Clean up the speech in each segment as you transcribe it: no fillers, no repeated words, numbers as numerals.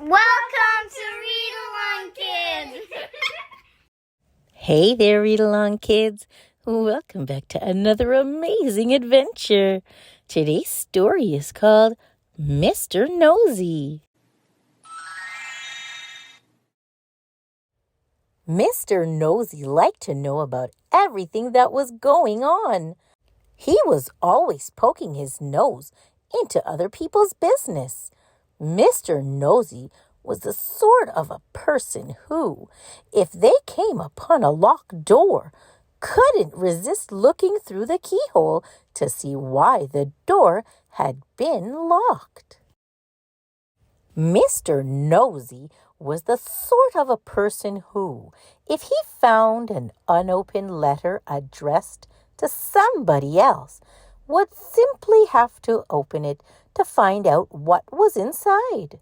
Welcome to Read Along Kids! Hey there, Read Along Kids. Welcome back to another amazing adventure. Today's story is called Mr. Nosey. Mr. Nosey liked to know about everything that was going on. He was always poking his nose into other people's business. Mr. Nosey was the sort of a person who, if they came upon a locked door, couldn't resist looking through the keyhole to see why the door had been locked. Mr. Nosey was the sort of a person who, if he found an unopened letter addressed to somebody else, would simply have to open it to find out what was inside.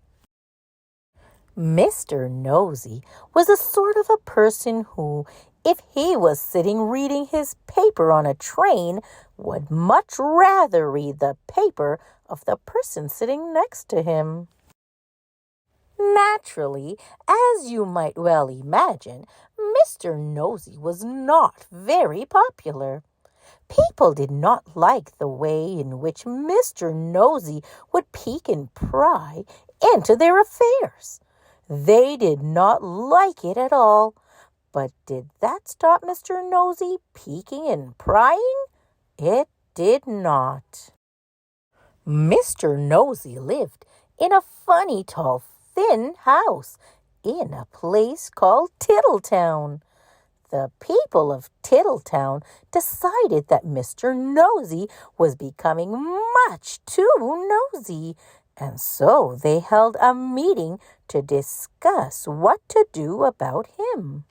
Mr. Nosey was the sort of a person who, if he was sitting reading his paper on a train, would much rather read the paper of the person sitting next to him. Naturally, as you might well imagine, Mr. Nosey was not very popular. People did not like the way in which Mr. Nosey would peek and pry into their affairs. They did not like it at all. But did that stop Mr. Nosey peeking and prying? It did not. Mr. Nosey lived in a funny, tall, thin house in a place called Tiddletown. The people of Tiddletown decided that Mr. Nosey was becoming much too nosy, and so they held a meeting to discuss what to do about him.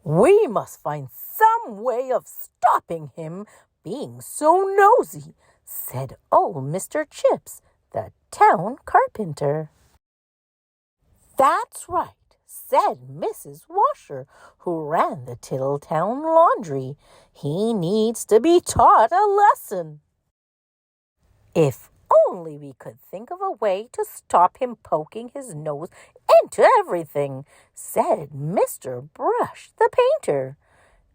"We must find some way of stopping him being so nosy," said old Mr. Chips, the town carpenter. "That's right," said Mrs. Washer, who ran the Tiddletown laundry. "He needs to be taught a lesson." "If only we could think of a way to stop him poking his nose into everything," said Mr. Brush, the painter.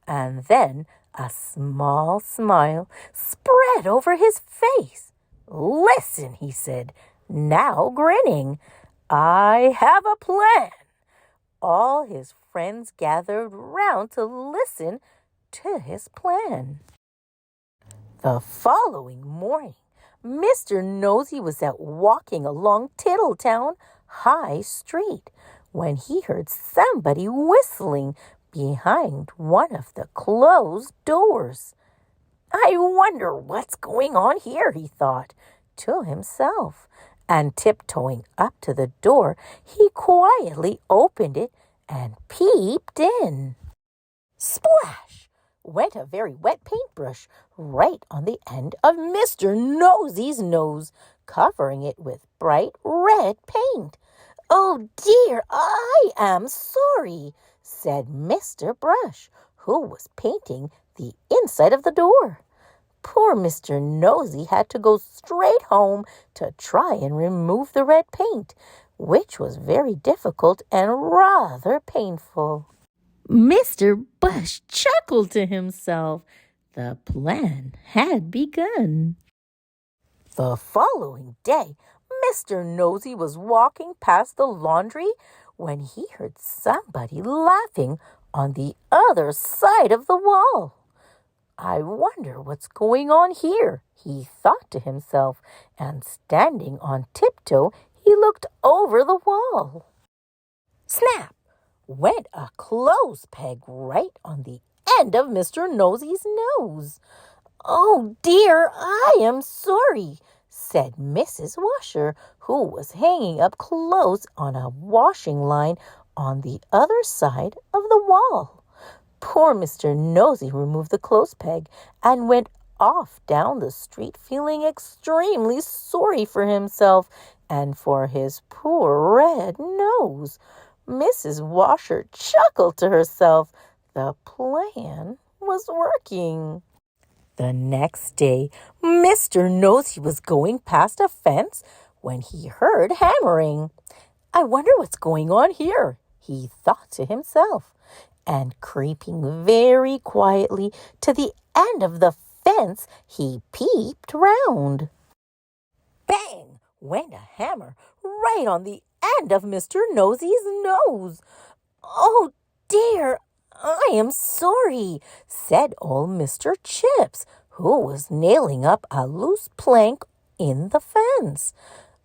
And then a small smile spread over his face. "Listen," he said, now grinning. "I have a plan." All his friends gathered round to listen to his plan. The following morning, Mr. Nosey was out walking along Tiddletown High Street when he heard somebody whistling behind one of the closed doors. "I wonder what's going on here," he thought to himself. And tiptoeing up to the door, he quietly opened it and peeped in. Splash! Went a very wet paintbrush right on the end of Mr. Nosey's nose, covering it with bright red paint. "Oh dear, I am sorry," said Mr. Brush, who was painting the inside of the door. Poor Mr. Nosey had to go straight home to try and remove the red paint, which was very difficult and rather painful. Mr. Brush chuckled to himself. The plan had begun. The following day, Mr. Nosey was walking past the laundry when he heard somebody laughing on the other side of the wall. "I wonder what's going on here," he thought to himself, and standing on tiptoe, he looked over the wall. Snap! Went a clothes peg right on the end of Mr. Nosey's nose. "Oh dear, I am sorry," said Mrs. Washer, who was hanging up clothes on a washing line on the other side of the wall. Poor Mr. Nosey removed the clothes peg and went off down the street feeling extremely sorry for himself and for his poor red nose. Mrs. Washer chuckled to herself. The plan was working. The next day, Mr. Nosey was going past a fence when he heard hammering. I wonder what's going on here, he thought to himself. And creeping very quietly to the end of the fence, he peeped round. Bang! Went a hammer right on the end of Mr. Nosey's nose. "Oh dear, I am sorry," said old Mr. Chips, who was nailing up a loose plank in the fence.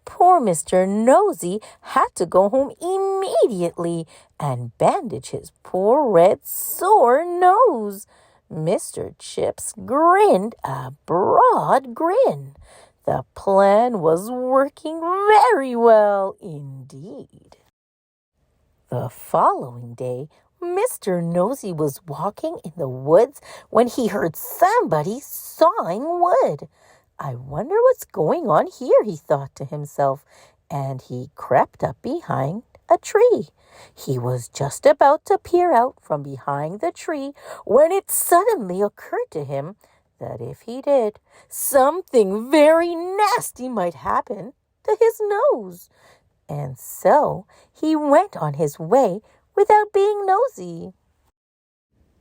Poor Mr. Nosey had to go home immediately and bandage his poor red sore nose. Mr. Chips grinned a broad grin. The plan was working very well indeed. The following day, Mr. Nosey was walking in the woods when he heard somebody sawing wood. "I wonder what's going on here," he thought to himself, and he crept up behind a tree. He was just about to peer out from behind the tree when it suddenly occurred to him that if he did, something very nasty might happen to his nose. And so he went on his way without being nosy.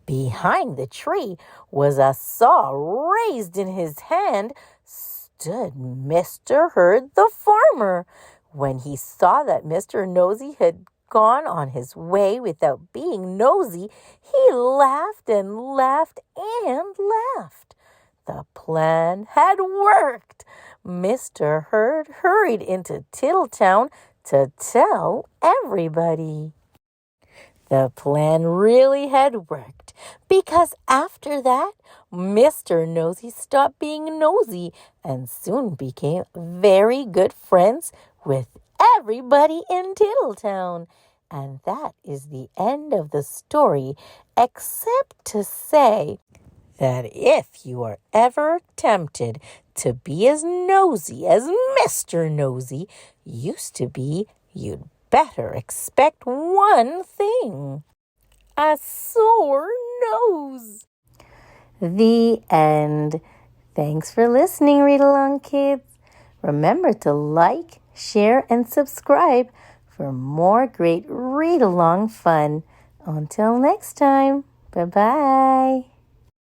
Behind the tree was a saw raised in his hand. Stood Mr. Herd the farmer. When he saw that Mr. Nosey had gone on his way without being nosy, he laughed and laughed and laughed. The plan had worked. Mr. Herd hurried into Tiddletown to tell everybody. The plan really had worked, because after that, Mr. Nosey stopped being nosy and soon became very good friends with everybody in Tiddletown. And that is the end of the story, except to say that if you are ever tempted to be as nosy as Mr. Nosey used to be, you'd better expect one thing: a sore nose. The end. Thanks for listening, Read Along Kids. Remember to like, share, and subscribe for more great read-along fun. Until next time, bye-bye.